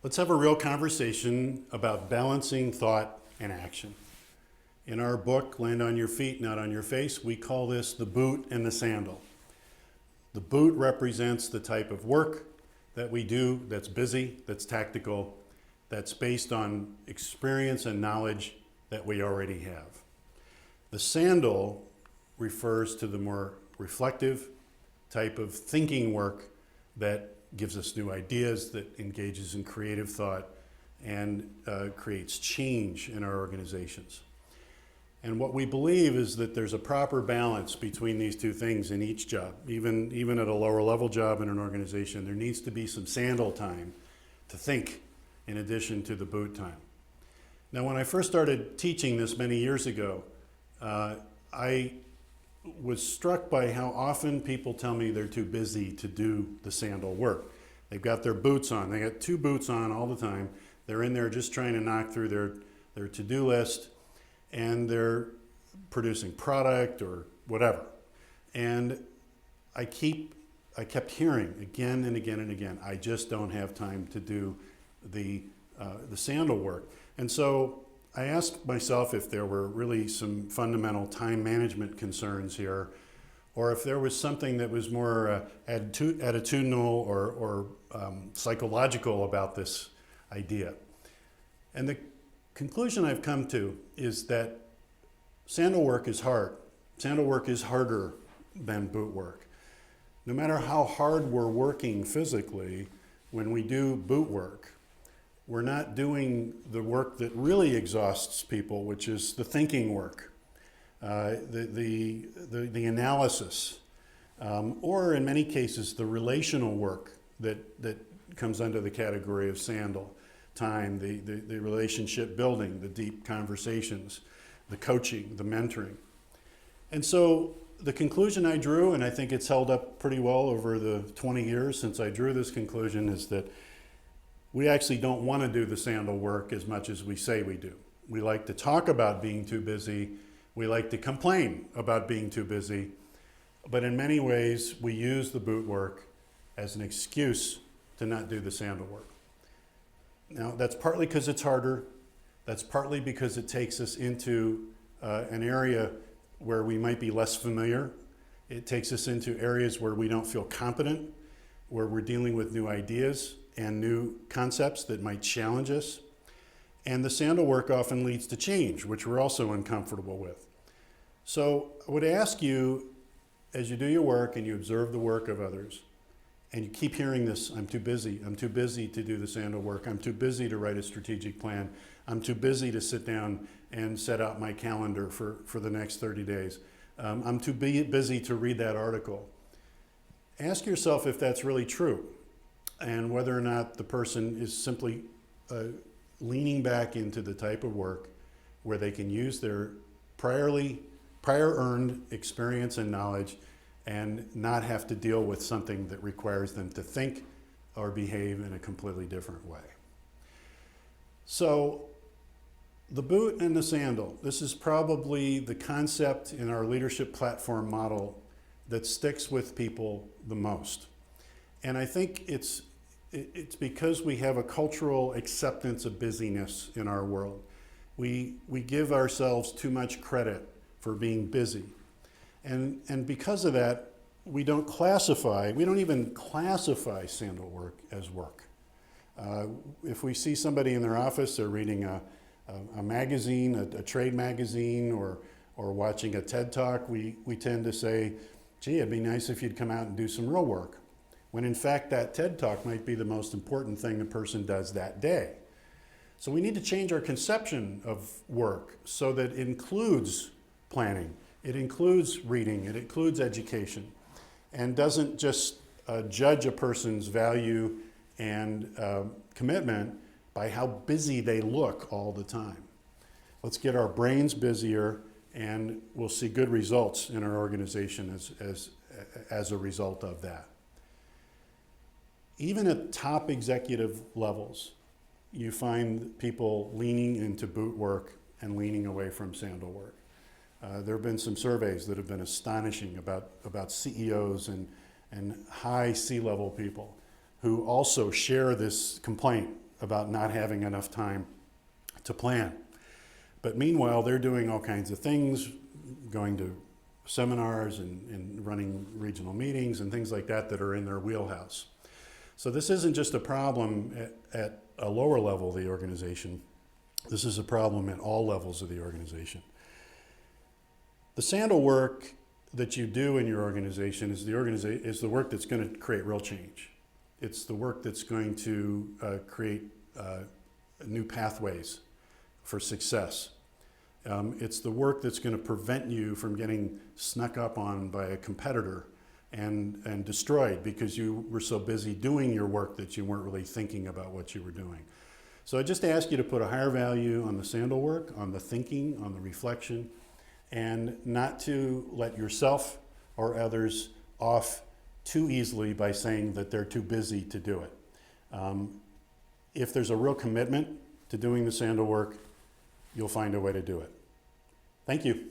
Let's have a real conversation about balancing thought and action. In our book, Land on Your Feet, Not on Your Face, we call this the boot and the sandal. The boot represents the type of work that we do that's busy, that's tactical, that's based on experience and knowledge that we already have. The sandal refers to the more reflective type of thinking work that gives us new ideas, that engages in creative thought, and creates change in our organizations. And what we believe is that there's a proper balance between these two things in each job. Even at a lower level job in an organization, there needs to be some sandal time to think in addition to the boot time. Now, when I first started teaching this many years ago, I was struck by how often people tell me they're too busy to do the sandal work. They've got their boots on. They got two boots on all the time. They're in there just trying to knock through their to-do list, and they're producing product or whatever. And I kept hearing again and again and again, I just don't have time to do the sandal work. And so I asked myself if there were really some fundamental time management concerns here, or if there was something that was more attitudinal or psychological about this idea. And the conclusion I've come to is that sandal work is hard. Sandal work is harder than boot work. No matter how hard we're working physically, when we do boot work, we're not doing the work that really exhausts people, which is the thinking work, the analysis, or in many cases, the relational work that comes under the category of sandal time, the relationship building, the deep conversations, the coaching, the mentoring. And so the conclusion I drew, and I think it's held up pretty well over the 20 years since I drew this conclusion, is that we actually don't want to do the sandal work as much as we say we do. We like to talk about being too busy. We like to complain about being too busy. But in many ways, we use the boot work as an excuse to not do the sandal work. Now, that's partly because it's harder. That's partly because it takes us into an area where we might be less familiar. It takes us into areas where we don't feel competent, where we're dealing with new ideas and new concepts that might challenge us. And the sandal work often leads to change, which we're also uncomfortable with. So I would ask you, as you do your work and you observe the work of others, and you keep hearing this, I'm too busy to do the sandal work, I'm too busy to write a strategic plan, I'm too busy to sit down and set out my calendar for the next 30 days, I'm too busy to read that article. Ask yourself if that's really true, and whether or not the person is simply leaning back into the type of work where they can use their prior earned experience and knowledge and not have to deal with something that requires them to think or behave in a completely different way. So the boot and the sandal, this is probably the concept in our leadership platform model that sticks with people the most. And I think it's because we have a cultural acceptance of busyness in our world. We give ourselves too much credit for being busy. And because of that, we don't even classify sandal work as work. If we see somebody in their office, they're reading a magazine, a trade magazine, or watching a TED Talk, we tend to say, gee, it'd be nice if you'd come out and do some real work. When in fact, that TED Talk might be the most important thing a person does that day. So we need to change our conception of work so that it includes planning, it includes reading, it includes education, and doesn't just judge a person's value and commitment by how busy they look all the time. Let's get our brains busier, and we'll see good results in our organization as a result of that. Even at top executive levels, you find people leaning into boot work and leaning away from sandal work. There have been some surveys that have been astonishing about CEOs and high C-level people who also share this complaint about not having enough time to plan. But meanwhile, they're doing all kinds of things, going to seminars and running regional meetings and things like that are in their wheelhouse. So this isn't just a problem at a lower level of the organization. This is a problem at all levels of the organization. The Sandal work that you do in your organization is the work that's going to create real change. It's the work that's going to create new pathways for success. It's the work that's going to prevent you from getting snuck up on by a competitor and destroyed because you were so busy doing your work that you weren't really thinking about what you were doing. So I just ask you to put a higher value on the Sandal work, on the thinking, on the reflection, and not to let yourself or others off too easily by saying that they're too busy to do it. If there's a real commitment to doing the Sandal work, you'll find a way to do it. Thank you.